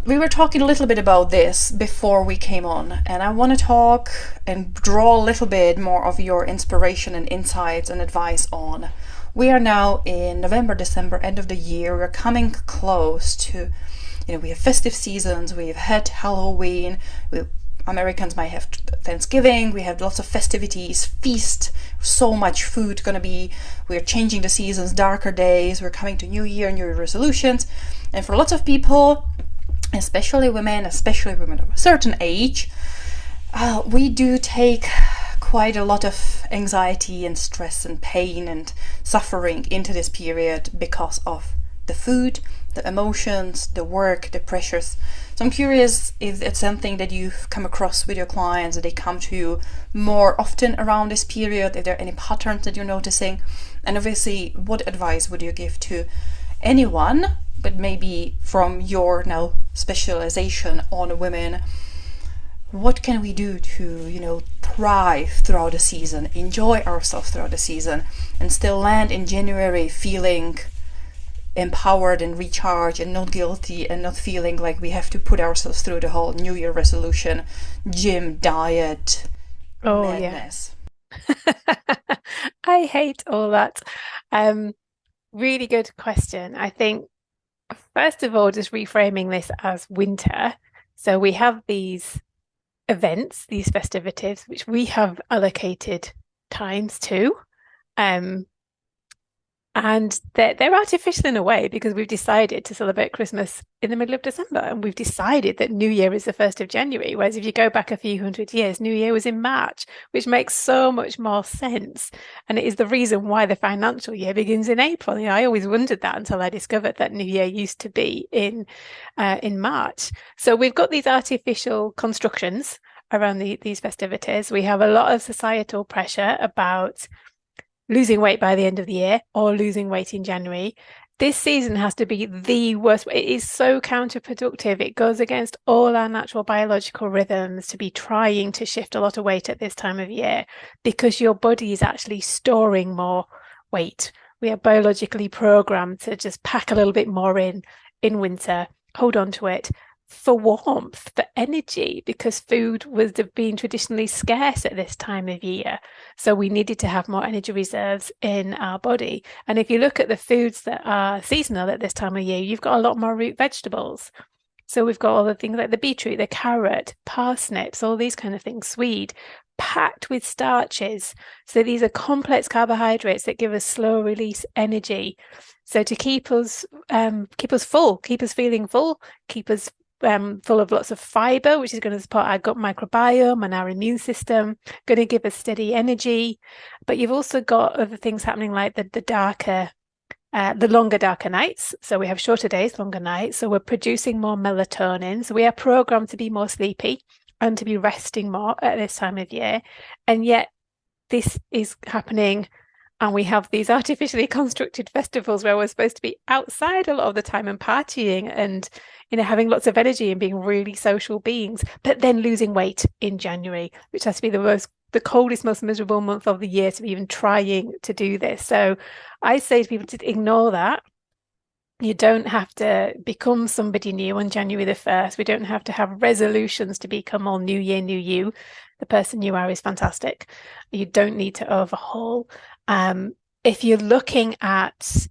we were talking a little bit about this before we came on, and I want to talk and draw a little bit more of your inspiration and insights and advice on. We are now in November, December, end of the year. We're coming close to, we have festive seasons, we've had Halloween, Americans might have Thanksgiving, we have lots of festivities, feast, so much food gonna be, we're changing the seasons, darker days, we're coming to New Year, New Year resolutions, and for lots of people, especially women of a certain age, we do take quite a lot of anxiety and stress and pain and suffering into this period because of the food, the emotions, the work, the pressures. So I'm curious if it's something that you've come across with your clients, that they come to you more often around this period, if there are any patterns that you're noticing. And obviously, what advice would you give to anyone, but maybe from your now specialization on women? What can we do to, thrive throughout the season, enjoy ourselves throughout the season, and still land in January feeling empowered and recharged and not guilty and not feeling like we have to put ourselves through the whole New Year resolution, gym, diet, Oh, yeah. madness? I hate all that. Um, Really good question. I think, first of all, just reframing this as winter. So we have these events, these festivities, which we have allocated times to. Um, And they're artificial in a way because we've decided to celebrate Christmas in the middle of December, and we've decided that New Year is the 1st of January. Whereas if you go back a few hundred years, New Year was in March, which makes so much more sense. And it is the reason why the financial year begins in April. I always wondered that until I discovered that New Year used to be in March. So we've got these artificial constructions around these festivities. We have a lot of societal pressure about losing weight by the end of the year or losing weight in January. This season has to be the worst. It is so counterproductive. It goes against all our natural biological rhythms to be trying to shift a lot of weight at this time of year because your body is actually storing more weight. We are biologically programmed to just pack a little bit more in winter, hold on to it for warmth, for energy, because food was being traditionally scarce at this time of year. So we needed to have more energy reserves in our body. And if you look at the foods that are seasonal at this time of year, you've got a lot more root vegetables. So we've got all the things like the beetroot, the carrot, parsnips, all these kind of things, swede, packed with starches. So these are complex carbohydrates that give us slow release energy. So to keep us full, keep us feeling full, keep us full of lots of fiber, which is going to support our gut microbiome and our immune system, going to give us steady energy. But you've also got other things happening like the longer, darker nights. So we have shorter days, longer nights. So we're producing more melatonin. So we are programmed to be more sleepy and to be resting more at this time of year. And yet this is happening, and we have these artificially constructed festivals where we're supposed to be outside a lot of the time and partying and having lots of energy and being really social beings, but then losing weight in January, which has to be the coldest, most miserable month of the year to be even trying to do this. So I say to people to ignore that. You don't have to become somebody new on January the 1st. We don't have to have resolutions to become all new year, new you. The person you are is fantastic. You don't need to overhaul. If you're looking at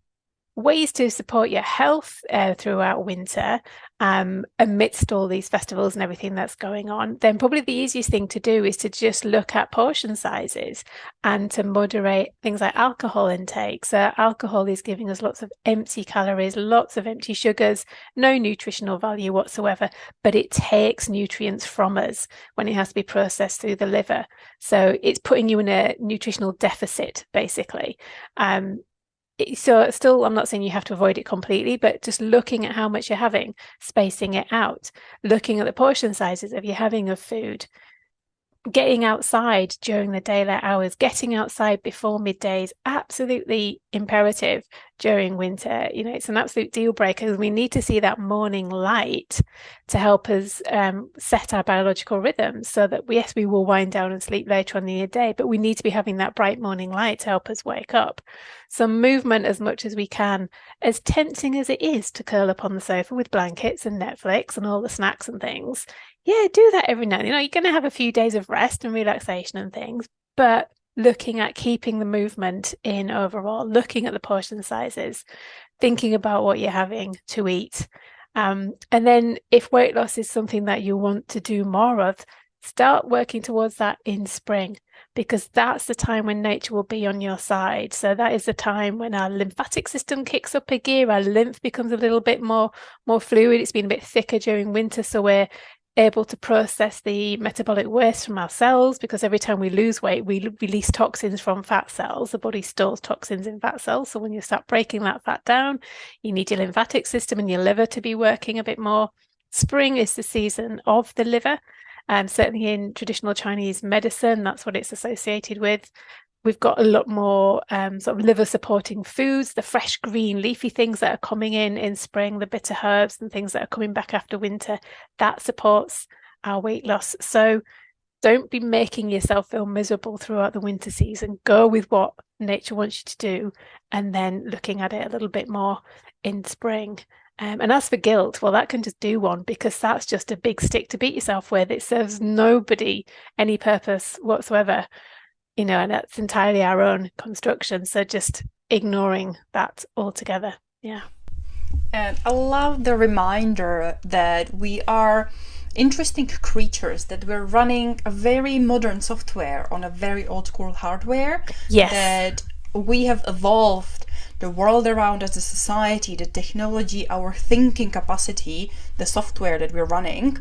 ways to support your health throughout winter, amidst all these festivals and everything that's going on, then probably the easiest thing to do is to just look at portion sizes and to moderate things like alcohol intake. So alcohol is giving us lots of empty calories, lots of empty sugars, no nutritional value whatsoever, but it takes nutrients from us when it has to be processed through the liver. So it's putting you in a nutritional deficit, basically. So still, I'm not saying you have to avoid it completely, but just looking at how much you're having, spacing it out, looking at the portion sizes of you're having of food, getting outside during the daylight hours, getting outside before midday is absolutely imperative during winter. You know, it's an absolute deal breaker. We need to see that morning light to help us set our biological rhythms so that yes, we will wind down and sleep later on in the day, but we need to be having that bright morning light to help us wake up. Some movement as much as we can, as tempting as it is to curl up on the sofa with blankets and Netflix and all the snacks and things. Yeah, do that every now and then. You know, you're going to have a few days of rest and relaxation and things, but looking at keeping the movement in overall, looking at the portion sizes, thinking about what you're having to eat. And then if weight loss is something that you want to do more of, start working towards that in spring, because that's the time when nature will be on your side. So that is the time when our lymphatic system kicks up a gear, our lymph becomes a little bit more fluid. It's been a bit thicker during winter, so we're able to process the metabolic waste from our cells, because every time we lose weight, we release toxins from fat cells. The body stores toxins in fat cells. So when you start breaking that fat down, you need your lymphatic system and your liver to be working a bit more. Spring is the season of the liver. Certainly in traditional Chinese medicine, that's what it's associated with. We've got a lot more sort of liver supporting foods, the fresh green leafy things that are coming in spring, the bitter herbs and things that are coming back after winter. That supports our weight loss. So don't be making yourself feel miserable throughout the winter season. Go with what nature wants you to do, and then looking at it a little bit more in spring. And as for guilt, well, that can just do one, because that's just a big stick to beat yourself with. It serves nobody any purpose whatsoever, you know, and that's entirely our own construction. So just ignoring that altogether. Yeah. And I love the reminder that we are interesting creatures, that we're running a very modern software on a very old school hardware. Yes. That we have evolved the world around us, the society, the technology, our thinking capacity, the software that we're running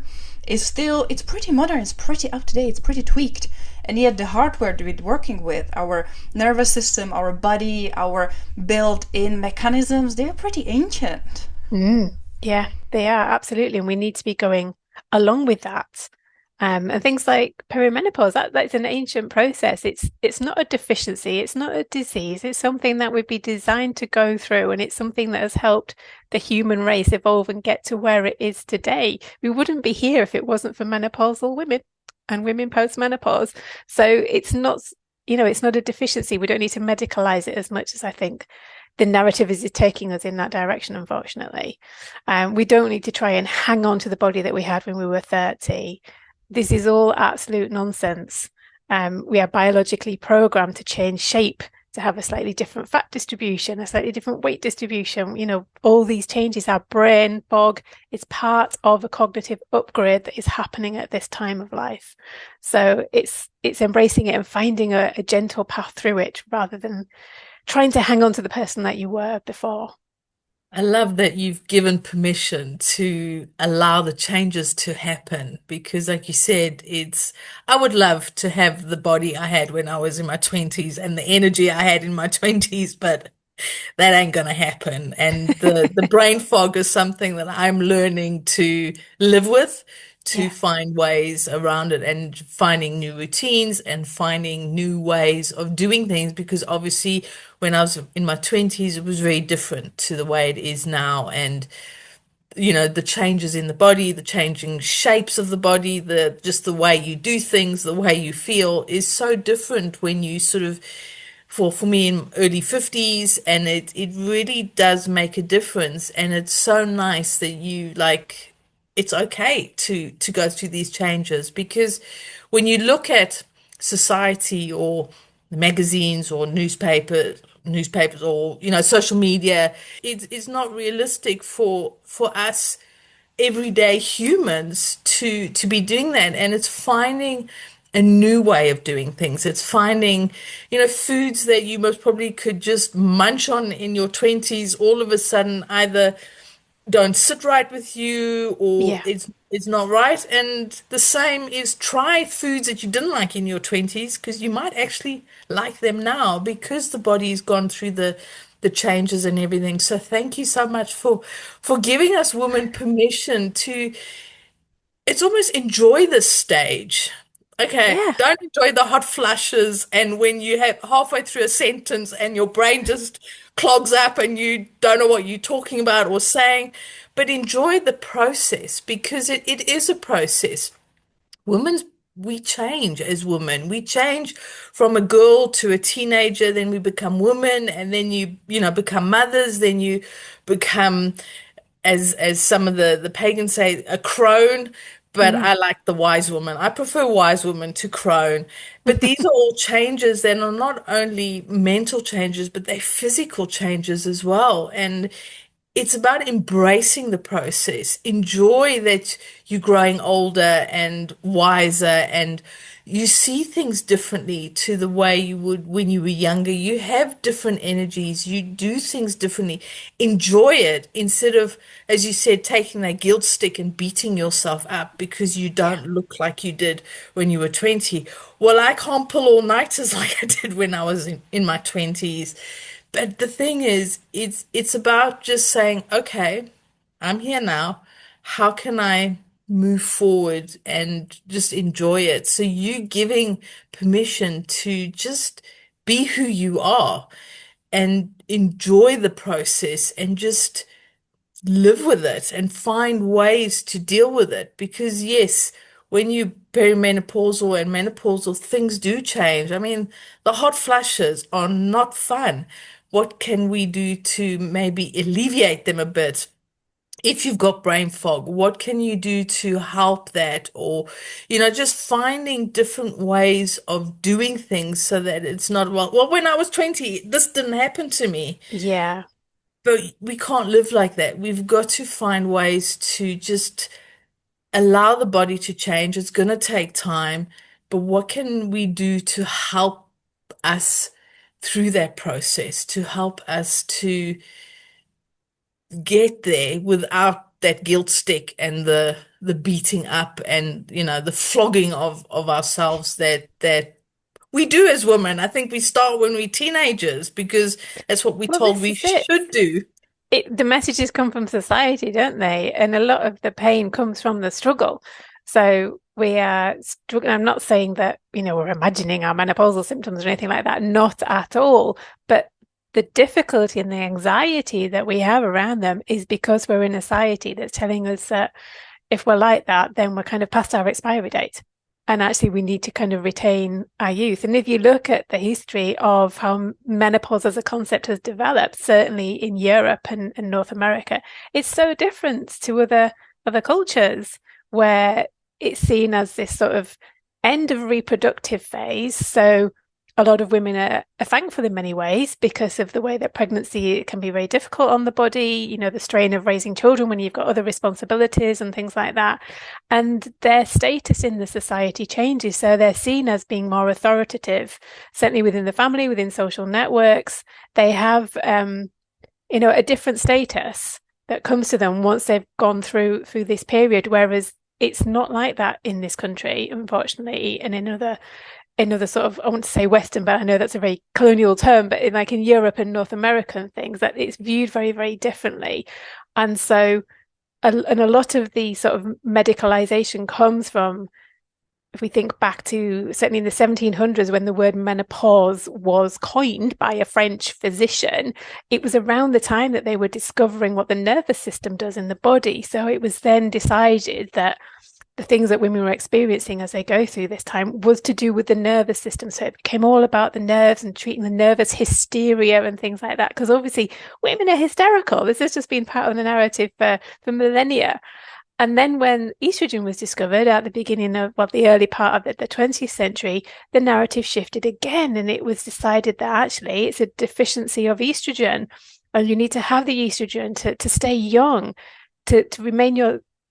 is still, it's pretty modern, it's pretty up to date, it's pretty tweaked. And yet the hardware that we're working with, our nervous system, our body, our built-in mechanisms, they're pretty ancient. Yeah, they are absolutely. And we need to be going along with that. And things like perimenopause, that's an ancient process. It's not a deficiency, it's not a disease, it's something that would be designed to go through, and it's something that has helped the human race evolve and get to where it is today. We wouldn't be here if it wasn't for menopausal women and women post-menopause. So it's not, you know, it's not a deficiency. We don't need to medicalize it as much as I think the narrative is taking us in that direction, unfortunately. We don't need to try and hang on to the body that we had when we were 30. This is all absolute nonsense. We are biologically programmed to change shape, to have a slightly different fat distribution, a slightly different weight distribution. You know, all these changes, our brain fog, is part of a cognitive upgrade that is happening at this time of life. So it's embracing it and finding a gentle path through it, rather than trying to hang on to the person that you were before. I love that you've given permission to allow the changes to happen because, like you said, I would love to have the body I had when I was in my 20s and the energy I had in my 20s, but that ain't gonna happen. And the brain fog is something that I'm learning to live with, to Yeah. find ways around it and finding new routines and finding new ways of doing things because obviously when I was in my 20s it was very different to the way it is now. And you know, the changes in the body, the changing shapes of the body, the just the way you do things, the way you feel is so different when you sort of for me in early 50s, and it really does make a difference. And it's so nice that you like it's okay to go through these changes because when you look at society or the magazines or newspapers or you know social media, it's not realistic for us everyday humans to be doing that. And it's finding a new way of doing things. It's finding, you know, foods that you most probably could just munch on in your 20s all of a sudden either don't sit right with you or Yeah. it's not right. And the same is try foods that you didn't like in your 20s because you might actually like them now because the body's gone through the changes and everything. So thank you so much for giving us women permission to it's almost enjoy this stage. Okay, Yeah. don't enjoy the hot flushes and when you have halfway through a sentence and your brain just clogs up and you don't know what you're talking about or saying, but enjoy the process because it is a process. Women's we change as women. We change from a girl to a teenager, then we become women, and then you become mothers, then you become as some of the pagans say, a crone, but Mm. I like the wise woman. I prefer wise woman to crone. But these are all changes that are not only mental changes, but they're physical changes as well. And it's about embracing the process. Enjoy that you're growing older and wiser and you see things differently to the way you would when you were younger. You have different energies. You do things differently. Enjoy it instead of, as you said, taking that guilt stick and beating yourself up because you Yeah. don't look like you did when you were 20. Well, I can't pull all-nighters like I did when I was in my 20s. But the thing is, it's about just saying, okay, I'm here now. How can I move forward and just enjoy it? So you giving permission to just be who you are and enjoy the process and just live with it and find ways to deal with it. Because yes, when you perimenopausal and menopausal, things do change. I mean, the hot flashes are not fun. What can we do to maybe alleviate them a bit? If you've got brain fog, what can you do to help that? Or, just finding different ways of doing things so that it's not, well, when I was 20, this didn't happen to me. Yeah. But we can't live like that. We've got to find ways to just allow the body to change. It's going to take time, but what can we do to help us through that process, to help us to get there without that guilt stick and the beating up and the flogging of ourselves that we do as women. I think we start when we're teenagers because that's what we're Well, told this we is it. should do. The messages come from society, don't they? And a lot of the pain comes from the struggle. So we are struggling. I'm not saying that, we're imagining our menopausal symptoms or anything like that, not at all. But the difficulty and the anxiety that we have around them is because we're in a society that's telling us that if we're like that, then we're kind of past our expiry date. And actually, we need to kind of retain our youth. And if you look at the history of how menopause as a concept has developed, certainly in Europe and North America, it's so different to other cultures where it's seen as this sort of end of reproductive phase. So a lot of women are thankful in many ways because of the way that pregnancy can be very difficult on the body, the strain of raising children when you've got other responsibilities and things like that. And their status in the society changes. So they're seen as being more authoritative, certainly within the family, within social networks. They have, a different status that comes to them once they've gone through this period, whereas it's not like that in this country, unfortunately, and in other sort of, I want to say Western, but I know that's a very colonial term, but in Europe and North America and things, that it's viewed very, very differently. And so, and a lot of the sort of medicalization comes from, if we think back to certainly in the 1700s when the word menopause was coined by a French physician, it was around the time that they were discovering what the nervous system does in the body. So it was then decided that the things that women were experiencing as they go through this time was to do with the nervous system. So it became all about the nerves and treating the nervous hysteria and things like that. Because obviously women are hysterical. This has just been part of the narrative for millennia. And then when estrogen was discovered at the beginning of, the early part of the 20th century, the narrative shifted again. And it was decided that actually it's a deficiency of estrogen. And you need to have the estrogen to stay young, to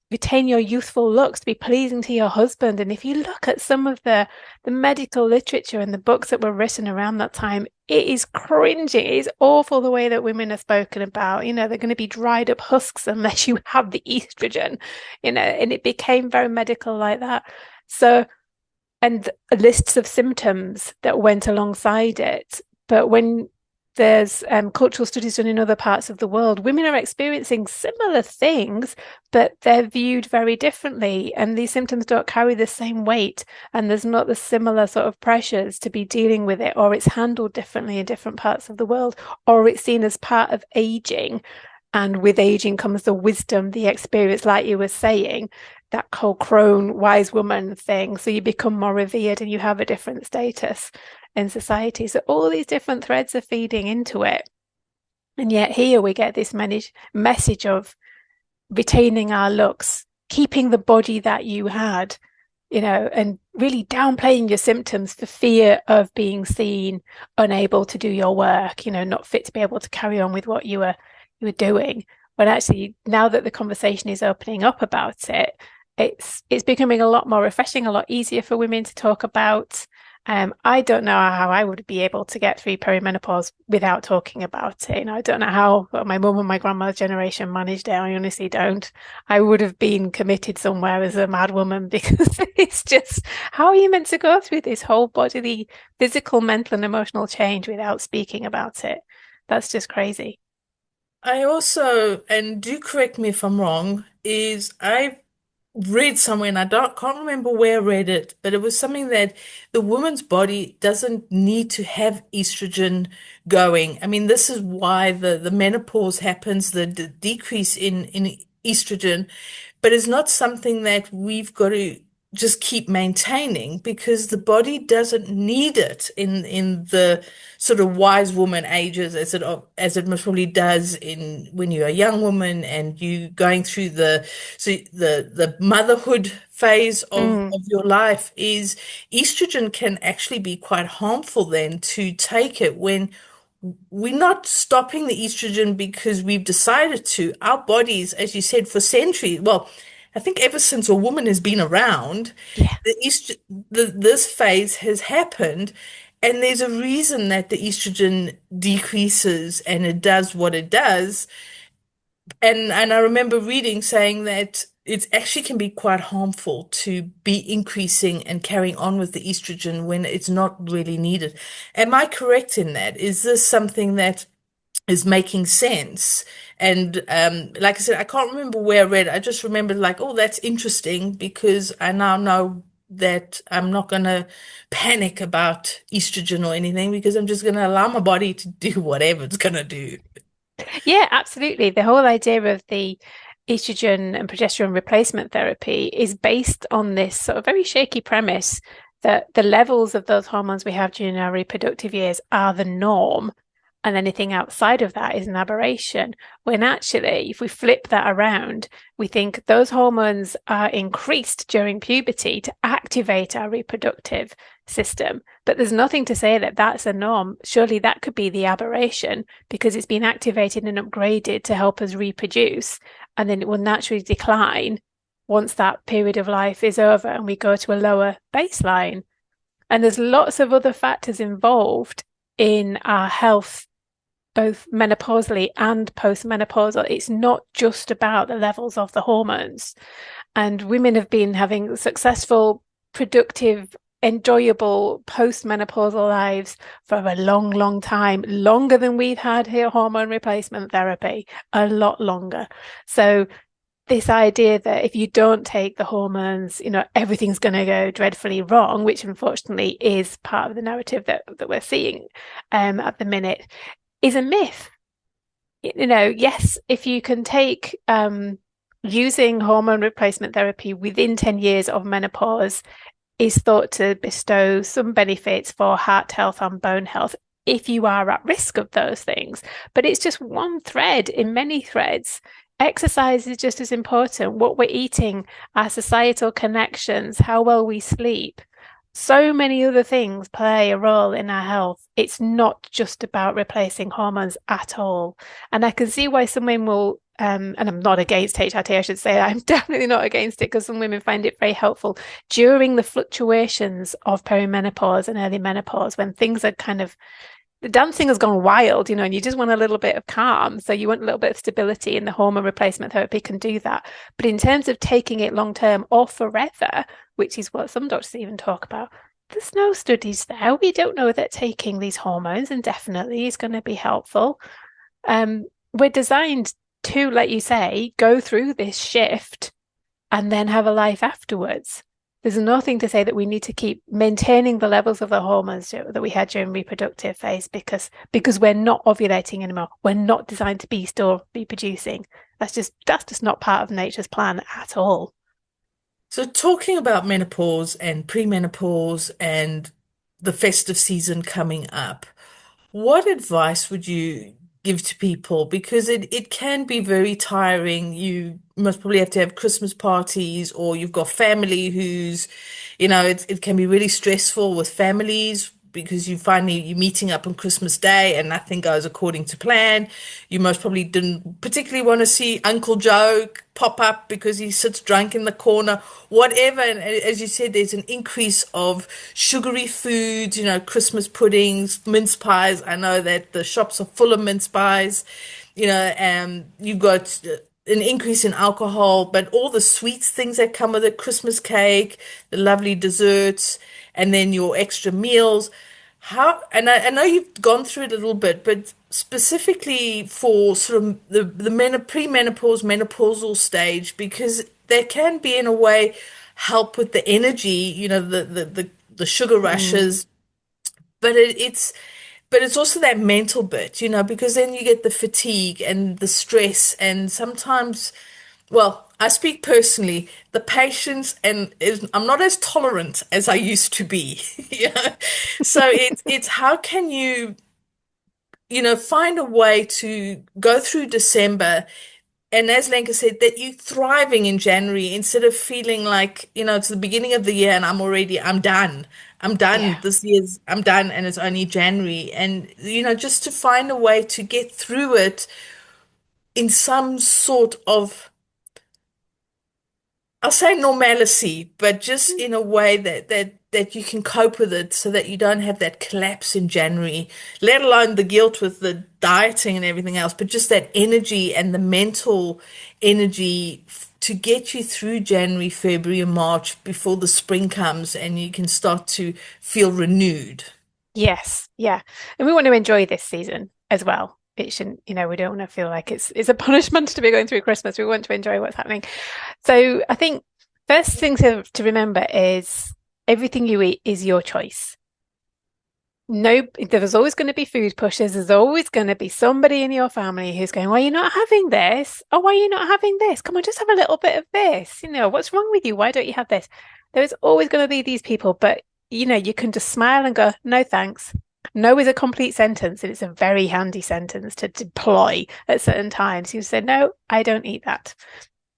retain your youthful looks, to be pleasing to your husband. And if you look at some of the medical literature and the books that were written around that time, it is cringing. It is awful the way that women are spoken about. They're going to be dried up husks unless you have the estrogen, and it became very medical like that. So, and lists of symptoms that went alongside it. But when there's cultural studies done in other parts of the world. Women are experiencing similar things, but they're viewed very differently, and these symptoms don't carry the same weight, and there's not the similar sort of pressures to be dealing with it, or it's handled differently in different parts of the world, or it's seen as part of aging. And with aging comes the wisdom, the experience, like you were saying, that whole crone, wise woman thing. So you become more revered and you have a different status in society. So all these different threads are feeding into it. And yet here we get this message of retaining our looks, keeping the body that you had, and really downplaying your symptoms for fear of being seen unable to do your work, not fit to be able to carry on with what you were doing. When actually, now that the conversation is opening up about it, it's becoming a lot more refreshing, a lot easier for women to talk about. I don't know how I would be able to get through perimenopause without talking about it. I don't know how my mum and my grandma's generation managed it. I honestly don't. I would have been committed somewhere as a mad woman, because it's just, how are you meant to go through this whole bodily, physical, mental, and emotional change without speaking about it? That's just crazy. I also, and do correct me if I'm wrong, is I read somewhere, and can't remember where I read it, but it was something that the woman's body doesn't need to have estrogen going. I mean, this is why the menopause happens, the decrease in estrogen, but it's not something that we've got to just keep maintaining, because the body doesn't need it in the sort of wise woman ages, as it most probably does in when you're a young woman and you going through the motherhood phase of your life. Is estrogen can actually be quite harmful then to take it when we're not stopping the estrogen because we've decided to. Our bodies, as you said, for centuries, well, I think ever since a woman has been around, Yeah. this phase has happened, and there's a reason that the estrogen decreases and it does what it does. And I remember reading saying that it actually can be quite harmful to be increasing and carrying on with the estrogen when it's not really needed. Am I correct in that? Is this something that is making sense? And like I said, I can't remember where I read. I just remembered like, oh, that's interesting, because I now know that I'm not going to panic about estrogen or anything, because I'm just going to allow my body to do whatever it's going to do. Yeah, absolutely. The whole idea of the estrogen and progesterone replacement therapy is based on this sort of very shaky premise that the levels of those hormones we have during our reproductive years are the norm, and anything outside of that is an aberration. When actually, if we flip that around, we think those hormones are increased during puberty to activate our reproductive system. But there's nothing to say that that's a norm. Surely that could be the aberration, because it's been activated and upgraded to help us reproduce, and then it will naturally decline once that period of life is over and we go to a lower baseline. And there's lots of other factors involved in our health, both menopausally and postmenopausal. It's not just about the levels of the hormones. And women have been having successful, productive, enjoyable postmenopausal lives for a long, long time, longer than we've had here hormone replacement therapy, a lot longer. So this idea that if you don't take the hormones, everything's going to go dreadfully wrong, which unfortunately is part of the narrative that we're seeing at the minute, is a myth. Yes, if you can take using hormone replacement therapy within 10 years of menopause is thought to bestow some benefits for heart health and bone health if you are at risk of those things. But it's just one thread in many threads. Exercise is just as important. What we're eating, our societal connections, how well we sleep. So many other things play a role in our health. It's not just about replacing hormones at all. And I can see why some women will, and I'm not against HRT, I should say, I'm definitely not against it, because some women find it very helpful during the fluctuations of perimenopause and early menopause, when things are kind of, the dancing has gone wild, and you just want a little bit of calm. So you want a little bit of stability, and the hormone replacement therapy can do that. But in terms of taking it long term or forever, which is what some doctors even talk about, there's no studies there. We don't know that taking these hormones indefinitely is going to be helpful. We're designed to, like you say, go through this shift and then have a life afterwards. There's nothing to say that we need to keep maintaining the levels of the hormones that we had during reproductive phase because we're not ovulating anymore. We're not designed to be still reproducing. That's just not part of nature's plan at all. So, talking about menopause and premenopause and the festive season coming up, what advice would you give to people? Because it can be very tiring. You must probably have to have Christmas parties, or you've got family who's, it can be really stressful with families because you're meeting up on Christmas Day and nothing goes according to plan. You most probably didn't particularly want to see Uncle Joe pop up because he sits drunk in the corner, whatever. And as you said, there's an increase of sugary foods, Christmas puddings, mince pies. I know that the shops are full of mince pies, you've got an increase in alcohol, but all the sweets things that come with it, Christmas cake, the lovely desserts, and then your extra meals. And I know you've gone through it a little bit, but specifically for sort of the premenopause, menopausal stage, because there can be, in a way, help with the energy, the sugar rushes, but it's also that mental bit, because then you get the fatigue and the stress, and sometimes, well, I speak personally, the patience I'm not as tolerant as I used to be. So it's how can you, find a way to go through December, and as Lenka said, that you're thriving in January instead of feeling like, it's the beginning of the year and I'm done. I'm done. Yeah. I'm done and it's only January. And, just to find a way to get through it in some sort of, I'll say normalcy, but just in a way that you can cope with it so that you don't have that collapse in January, let alone the guilt with the dieting and everything else, but just that energy and the mental energy to get you through January, February, and March before the spring comes and you can start to feel renewed. Yes, yeah. And we want to enjoy this season as well. It shouldn't, we don't want to feel like it's a punishment to be going through Christmas. We want to enjoy what's happening. So I think first thing to remember is everything you eat is your choice. No, there's always going to be food pushers. There's always going to be somebody in your family who's going, why are you not having this? Oh, why are you not having this? Come on, just have a little bit of this. What's wrong with you? Why don't you have this? There's always going to be these people, but you can just smile and go, no, thanks. No is a complete sentence, and it's a very handy sentence to deploy at certain times. You say, no, I don't eat that.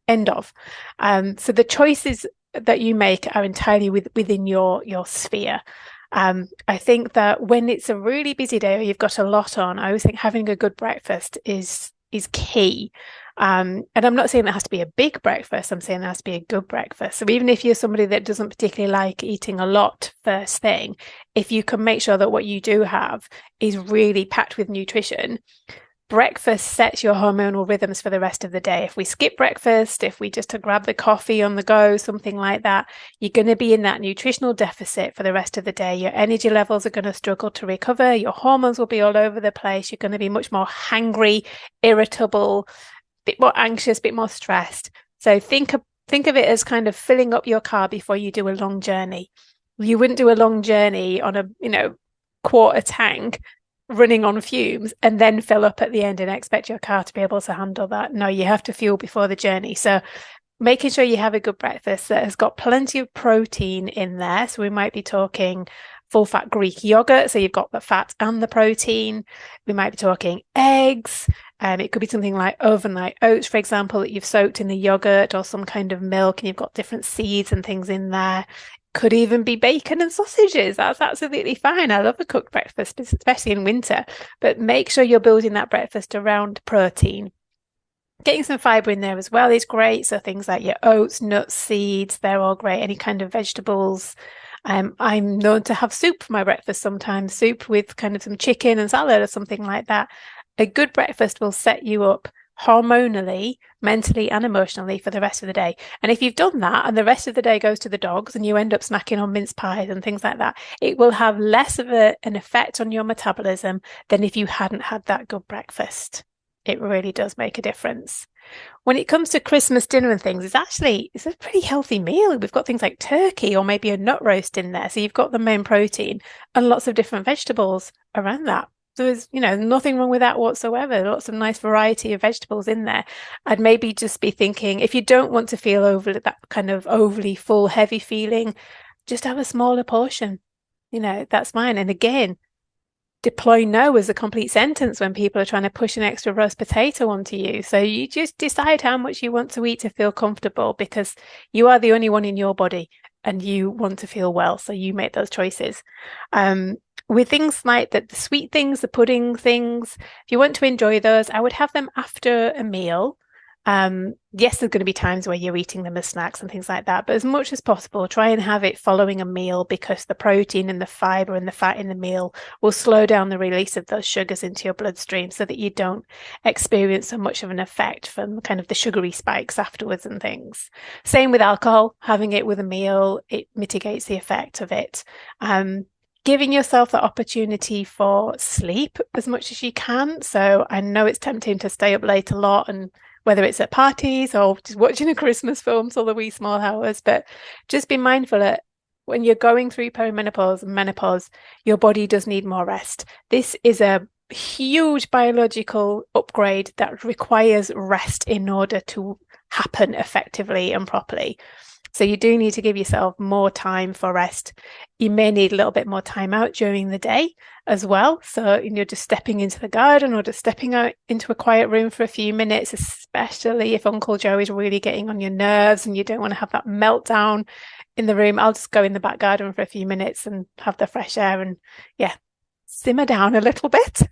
End of. So the choices that you make are entirely within your sphere. I think that when it's a really busy day or you've got a lot on, I always think having a good breakfast is key. And I'm not saying that has to be a big breakfast. I'm saying it has to be a good breakfast. So even if you're somebody that doesn't particularly like eating a lot first thing, if you can make sure that what you do have is really packed with nutrition, breakfast sets your hormonal rhythms for the rest of the day. If we skip breakfast, if we just grab the coffee on the go, something like that, you're going to be in that nutritional deficit for the rest of the day. Your energy levels are going to struggle to recover. Your hormones will be all over the place. You're going to be much more hangry, irritable, bit more anxious, bit more stressed. So think of it as kind of filling up your car before you do a long journey. You wouldn't do a long journey on a, quarter tank running on fumes and then fill up at the end and expect your car to be able to handle that. No, you have to fuel before the journey. So making sure you have a good breakfast that has got plenty of protein in there. So we might be talking full fat Greek yogurt. So you've got the fat and the protein. We might be talking eggs. It could be something like overnight oats, for example, that you've soaked in the yogurt, or some kind of milk and you've got different seeds and things in there. Could even be bacon and sausages. That's absolutely fine. I love a cooked breakfast, especially in winter. But make sure you're building that breakfast around protein. Getting some fiber in there as well is great. So things like your oats, nuts, seeds, they're all great. Any kind of vegetables. I'm known to have soup for my breakfast sometimes, soup with kind of some chicken and salad or something like that. A good breakfast will set you up hormonally, mentally, and emotionally for the rest of the day. And if you've done that and the rest of the day goes to the dogs and you end up snacking on mince pies and things like that, it will have less of an effect on your metabolism than if you hadn't had that good breakfast. It really does make a difference. When it comes to Christmas dinner and things, it's a pretty healthy meal. We've got things like turkey or maybe a nut roast in there. So you've got the main protein and lots of different vegetables around that. So there's, nothing wrong with that whatsoever. Lots of nice variety of vegetables in there. I'd maybe just be thinking, if you don't want to feel that kind of overly full, heavy feeling, just have a smaller portion. That's fine. And again, deploy no as a complete sentence when people are trying to push an extra roast potato onto you. So you just decide how much you want to eat to feel comfortable, because you are the only one in your body and you want to feel well. So you make those choices. With things like the sweet things, the pudding things, if you want to enjoy those, I would have them after a meal. Yes, there's going to be times where you're eating them as snacks and things like that, but as much as possible, try and have it following a meal, because the protein and the fiber and the fat in the meal will slow down the release of those sugars into your bloodstream so that you don't experience so much of an effect from kind of the sugary spikes afterwards and things. Same with alcohol, having it with a meal, it mitigates the effect of it. Giving yourself the opportunity for sleep as much as you can. So I know it's tempting to stay up late a lot, and whether it's at parties or just watching a Christmas film till the wee small hours, but just be mindful that when you're going through perimenopause and menopause, your body does need more rest. This is a huge biological upgrade that requires rest in order to happen effectively and properly. So you do need to give yourself more time for rest. You may need a little bit more time out during the day as well. So you're just stepping into the garden or just stepping out into a quiet room for a few minutes, especially if Uncle Joe is really getting on your nerves and you don't want to have that meltdown in the room. I'll just go in the back garden for a few minutes and have the fresh air and simmer down a little bit.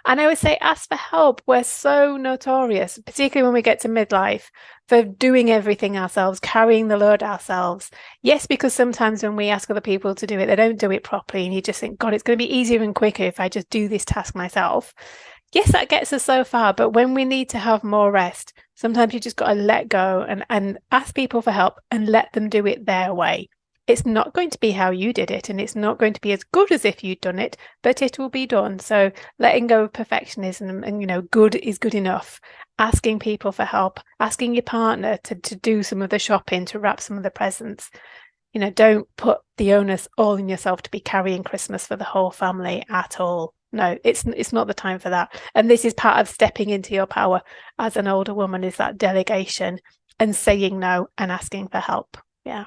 And I would say ask for help. We're so notorious, particularly when we get to midlife, for doing everything ourselves, carrying the load ourselves. Yes, because sometimes when we ask other people to do it, they don't do it properly. And you just think, God, it's going to be easier and quicker if I just do this task myself. Yes, that gets us so far. But when we need to have more rest, sometimes you just got to let go and ask people for help and let them do it their way. It's not going to be how you did it, and it's not going to be as good as if you'd done it, but it will be done. So letting go of perfectionism and, good is good enough. Asking people for help, asking your partner to do some of the shopping, to wrap some of the presents. Don't put the onus all on yourself to be carrying Christmas for the whole family at all. No, it's not the time for that. And this is part of stepping into your power as an older woman, is that delegation and saying no and asking for help. Yeah.